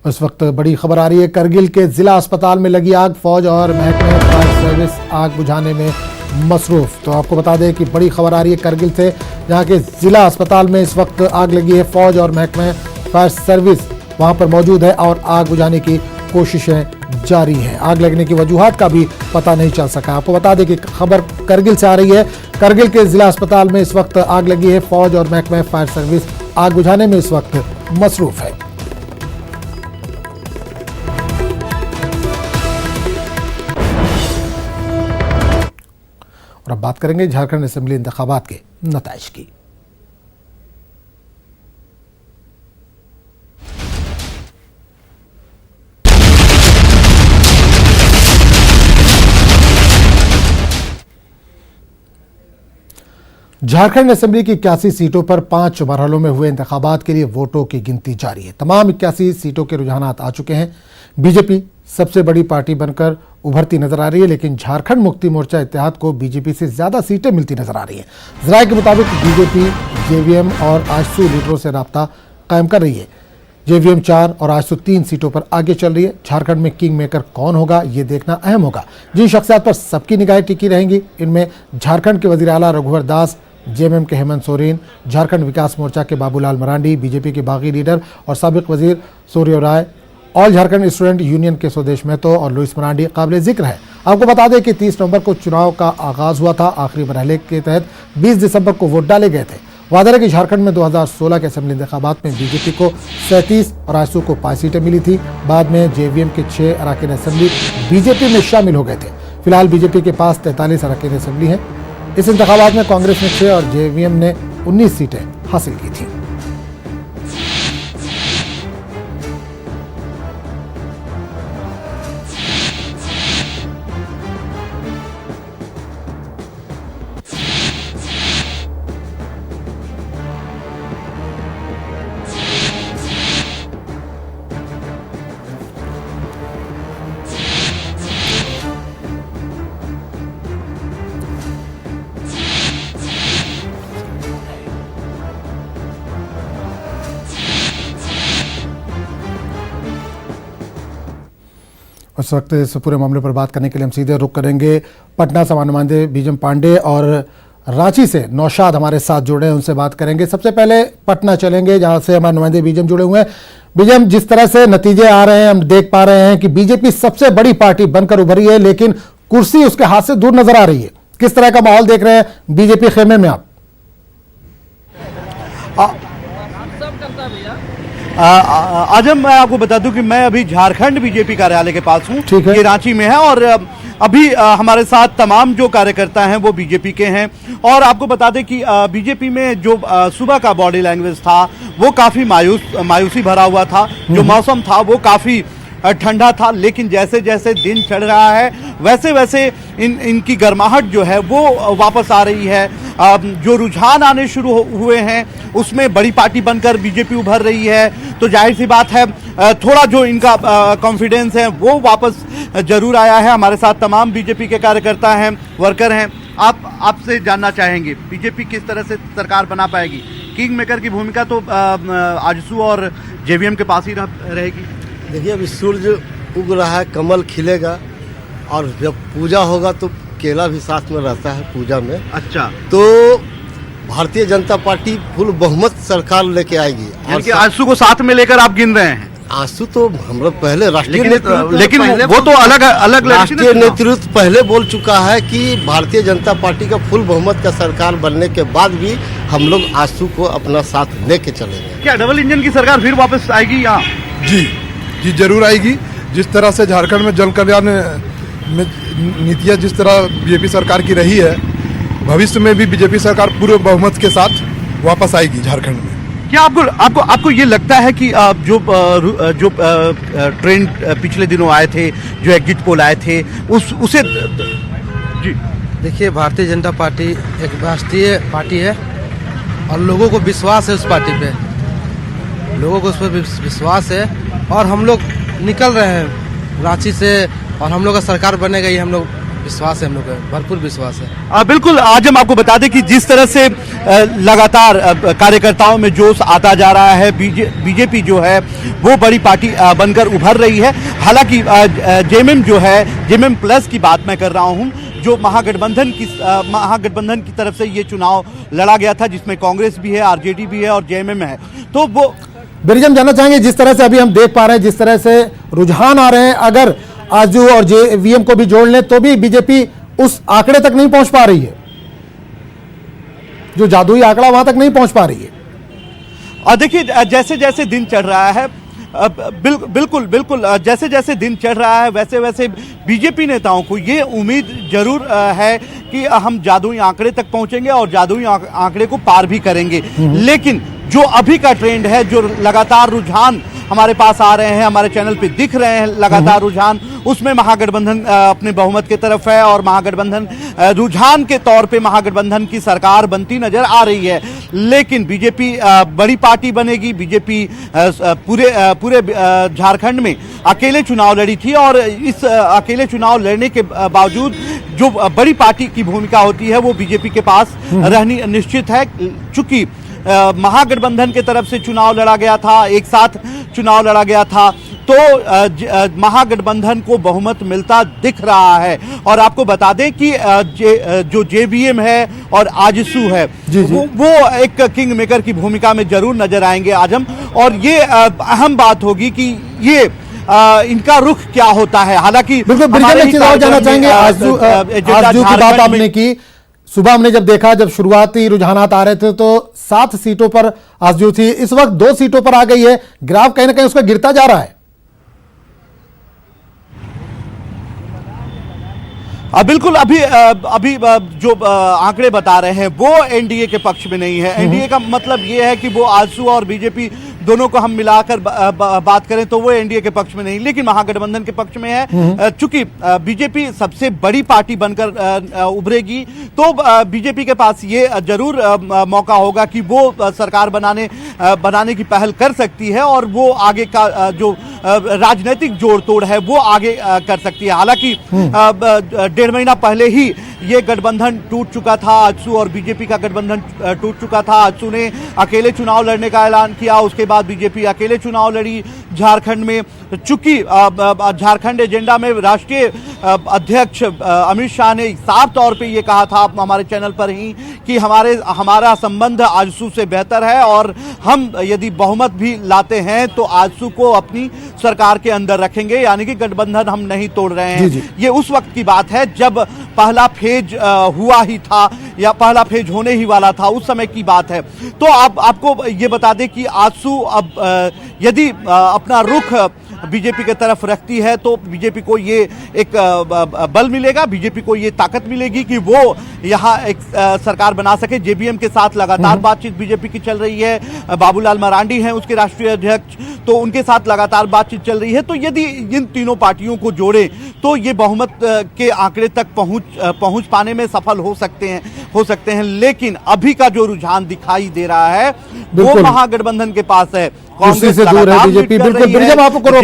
उस वक्त बड़ी खबर आ रही है, करगिल के जिला अस्पताल में लगी आग, फौज और महकमे फायर सर्विस आग बुझाने में मसरूफ। तो आपको बता दें कि बड़ी खबर आ रही है करगिल से, जहां के जिला अस्पताल में इस वक्त आग लगी है। फौज और महकमे फायर सर्विस वहां पर मौजूद है और आग बुझाने की कोशिशें जारी हैं। आग लगने की वजूहात का भी पता नहीं चल सका। आपको बता दें कि खबर करगिल से आ रही है, करगिल के जिला अस्पताल में इस वक्त आग लगी है। फौज और महकमे फायर सर्विस आग बुझाने में इस वक्त मसरूफ है। और अब बात करेंगे झारखंड असेंबली इंतखाबात के नताइज की। झारखंड असेंबली की 81 सीटों पर 5 मरहलों में हुए इंतखाबात के लिए वोटों की गिनती जारी है। तमाम 81 सीटों के रुझानात आ चुके हैं। बीजेपी सबसे बड़ी पार्टी बनकर उभरती नजर आ रही है, लेकिन झारखंड मुक्ति मोर्चा इत्तेहाद को बीजेपी से ज्यादा सीटें मिलती नजर आ रही हैं। जराये के मुताबिक बीजेपी जेवीएम और आजसू लीडरों से राब्ता कायम कर रही है। जेवीएम 4 और आजसू 3 सीटों पर आगे चल रही है। झारखंड में किंग मेकर कौन होगा, ये देखना अहम होगा। जिन शख्सियात पर सबकी निगाहें टिकी रहेंगी, इनमें झारखंड के वजीर आला रघुवर दास, जेएमएम के हेमंत सोरेन, झारखंड विकास मोर्चा के बाबूलाल मरांडी, बीजेपी के बागी लीडर और साबिक वजीर सूर्य राय, ऑल झारखंड स्टूडेंट यूनियन के स्वदेश महतो और लुइस मरांडी काबिल जिक्र है। आपको बता दें कि 30 नवंबर को चुनाव का आगाज हुआ था। आखिरी मरहले के तहत 20 दिसंबर को वोट डाले गए थे। वादा है कि झारखंड में 2016 के असेंबली इंतखाबात में बीजेपी को 37 और आजसू को 5 सीटें मिली थी। बाद में जेवीएम के 6 अरकान असेंबली बीजेपी में शामिल हो गए थे। फिलहाल बीजेपी के पास 43 अरकान असेंबली हैं। इस इंतखाबात में कांग्रेस ने 6 और जेवीएम ने 19 सीटें हासिल की थी। उस वक्त इस पूरे मामले पर बात करने के लिए हम सीधे रुख करेंगे पटना से नुमाइंदे बीजम पांडे और रांची से नौशाद हमारे साथ जुड़े हैं, उनसे बात करेंगे। सबसे पहले पटना चलेंगे, जहां से हमारे नुमाइंदे बीजम जुड़े हुए हैं। बीजम, जिस तरह से नतीजे आ रहे हैं, हम देख पा रहे हैं कि बीजेपी सबसे बड़ी पार्टी बनकर उभरी है, लेकिन कुर्सी उसके हाथ से दूर नजर आ रही है। किस तरह का माहौल देख रहे हैं बीजेपी खेमे में आप? आज मैं आपको बता दूं कि मैं अभी झारखंड बीजेपी कार्यालय के पास हूं। ये रांची में है और अभी हमारे साथ तमाम जो कार्यकर्ता हैं वो बीजेपी के हैं। और आपको बता दें कि बीजेपी में जो सुबह का बॉडी लैंग्वेज था वो काफी मायूसी भरा हुआ था। जो मौसम था वो काफी ठंडा था, लेकिन जैसे जैसे दिन चढ़ रहा है वैसे वैसे इनकी गर्माहट जो है वो वापस आ रही है। जो रुझान आने शुरू हुए हैं उसमें बड़ी पार्टी बनकर बीजेपी उभर रही है, तो जाहिर सी बात है थोड़ा जो इनका कॉन्फिडेंस है वो वापस जरूर आया है। हमारे साथ तमाम बीजेपी के कार्यकर्ता हैं, वर्कर हैं। आपसे जानना चाहेंगे बीजेपी किस तरह से सरकार बना पाएगी? किंग मेकर की भूमिका तो आजसू और जेवीएम के पास ही रहेगी। देखिए, अभी सूरज उग रहा है, कमल खिलेगा और जब पूजा होगा तो केला भी साथ में रहता है पूजा में। अच्छा, तो भारतीय जनता पार्टी फुल बहुमत सरकार लेके आएगी। और आजसू को साथ में लेकर आप गिन रहे हैं? आजसू तो हम लोग पहले राष्ट्रीय लेकिन वो तो अलग राष्ट्रीय नेतृत्व पहले बोल चुका है कि भारतीय जनता पार्टी का फुल बहुमत का सरकार बनने के बाद भी हम लोग आजसू को अपना साथ लेके चलेंगे। क्या डबल इंजन की सरकार फिर वापस आएगी यहाँ? जी जरूर आएगी। जिस तरह से झारखंड में जन कल्याण में नीतियाँ जिस तरह बीजेपी सरकार की रही है, भविष्य में भी बीजेपी सरकार पूरे बहुमत के साथ वापस आएगी झारखंड में। क्या आपको ये लगता है कि जो ट्रेंड पिछले दिनों आए थे, जो एग्जिट पोल आए थे, उसे जी देखिए, भारतीय जनता पार्टी एक राष्ट्रीय पार्टी है और लोगों को विश्वास है उस पार्टी पे, लोगों को उस पर विश्वास है और हम लोग निकल रहे हैं रांची से और हम लोग का सरकार बनेगा, ये हम लोग विश्वास है, हम लोग का भरपूर विश्वास है। बिल्कुल। आज हम आपको बता दें कि जिस तरह से लगातार कार्यकर्ताओं में जोश आता जा रहा है। बीजेपी जो है वो बड़ी पार्टी बनकर उभर रही है। हालांकि जेएमएम जो है, जेएमएम प्लस की बात मैं कर रहा हूं, जो महागठबंधन की तरफ से ये चुनाव लड़ा गया था, जिसमें कांग्रेस भी है, आरजेडी भी है और जेएमएम है। तो वो बिरजम जानना चाहेंगे, जिस तरह से अभी हम देख पा रहे हैं, जिस तरह से रुझान आ रहे हैं, अगर आजसू और जेवीएम को भी जोड़ लें तो भी बीजेपी उस आंकड़े तक नहीं पहुंच पा रही है, जो जादुई आंकड़ा वहां तक नहीं पहुंच पा रही है। और देखिए, जैसे जैसे दिन चढ़ रहा है, बिल्कुल जैसे जैसे दिन चढ़ रहा है वैसे वैसे बीजेपी नेताओं को ये उम्मीद जरूर है कि हम जादुई आंकड़े तक पहुंचेंगे और जादुई आंकड़े को पार भी करेंगे। लेकिन जो अभी का ट्रेंड है, जो लगातार रुझान हमारे पास आ रहे हैं, हमारे चैनल पे दिख रहे हैं लगातार रुझान, उसमें महागठबंधन अपने बहुमत की तरफ है और महागठबंधन रुझान के तौर पे महागठबंधन की सरकार बनती नजर आ रही है। लेकिन बीजेपी बड़ी पार्टी बनेगी। बीजेपी पूरे झारखंड में अकेले चुनाव लड़ी थी और इस अकेले चुनाव लड़ने के बावजूद जो बड़ी पार्टी की भूमिका होती है वो बीजेपी के पास रहनी निश्चित है। चूंकि महागठबंधन के तरफ से चुनाव लड़ा गया था, एक साथ चुनाव लड़ा गया था, तो महागठबंधन को बहुमत मिलता दिख रहा है। और आपको बता दें कि जो जेवीएम है और आजसू है, वो एक किंग मेकर की भूमिका में जरूर नजर आएंगे आजम। और ये अहम बात होगी कि ये इनका रुख क्या होता है। हालांकि जानना चाहेंगे, आजसू की बात आपने की, सुबह हमने जब देखा, जब शुरुआती रुझानात आ रहे थे तो 7 सीटों पर आजसू थी, इस वक्त 2 सीटों पर आ गई है। ग्राफ कहीं ना कहीं उसका गिरता जा रहा है। बिल्कुल, अभी जो आंकड़े बता रहे हैं वो एनडीए के पक्ष में नहीं है। एनडीए का मतलब ये है कि वो आजसू और बीजेपी दोनों को हम मिलाकर बात करें तो वो एनडीए के पक्ष में नहीं, लेकिन महागठबंधन के पक्ष में है। चूंकि बीजेपी सबसे बड़ी पार्टी बनकर उभरेगी तो बीजेपी के पास ये जरूर मौका होगा कि वो सरकार बनाने की पहल कर सकती है और वो आगे का जो राजनीतिक जोड़ तोड़ है वो आगे कर सकती है। हालांकि 1.5 महीना पहले ही ये गठबंधन टूट चुका था, आजसू और बीजेपी का गठबंधन टूट चुका था। आजसू ने अकेले चुनाव लड़ने का ऐलान किया, उसके बाद बीजेपी अकेले चुनाव लड़ी झारखंड में। चूंकि झारखंड एजेंडा में राष्ट्रीय अध्यक्ष अमित शाह ने साफ तौर पे ये कहा था हमारे चैनल पर ही कि हमारा संबंध आजसू से बेहतर है और हम यदि बहुमत भी लाते हैं तो आजसू को अपनी सरकार के अंदर रखेंगे, यानी कि गठबंधन हम नहीं तोड़ रहे हैं। ये उस वक्त की बात है जब पहला फेज हुआ ही था या पहला फेज होने ही वाला था, उस समय की बात है। तो आपको ये बता दें कि आजसू अब यदि अपना रुख बीजेपी की तरफ रखती है तो बीजेपी को ये एक बल मिलेगा, बीजेपी को ये ताकत मिलेगी कि वो यहाँ एक सरकार बना सके। जेबीएम के साथ लगातार बातचीत बीजेपी की चल रही है। बाबूलाल मरांडी हैं उसके राष्ट्रीय अध्यक्ष, तो उनके साथ लगातार बातचीत चल रही है। तो यदि इन तीनों पार्टियों को जोड़े तो ये बहुमत के आंकड़े तक पहुंच पाने में सफल हो सकते हैं। लेकिन अभी का जो रुझान दिखाई दे रहा है वो महागठबंधन के पास है, कांग्रेस से दूर है बीजेपी। बिल्कुल, आपको रोकना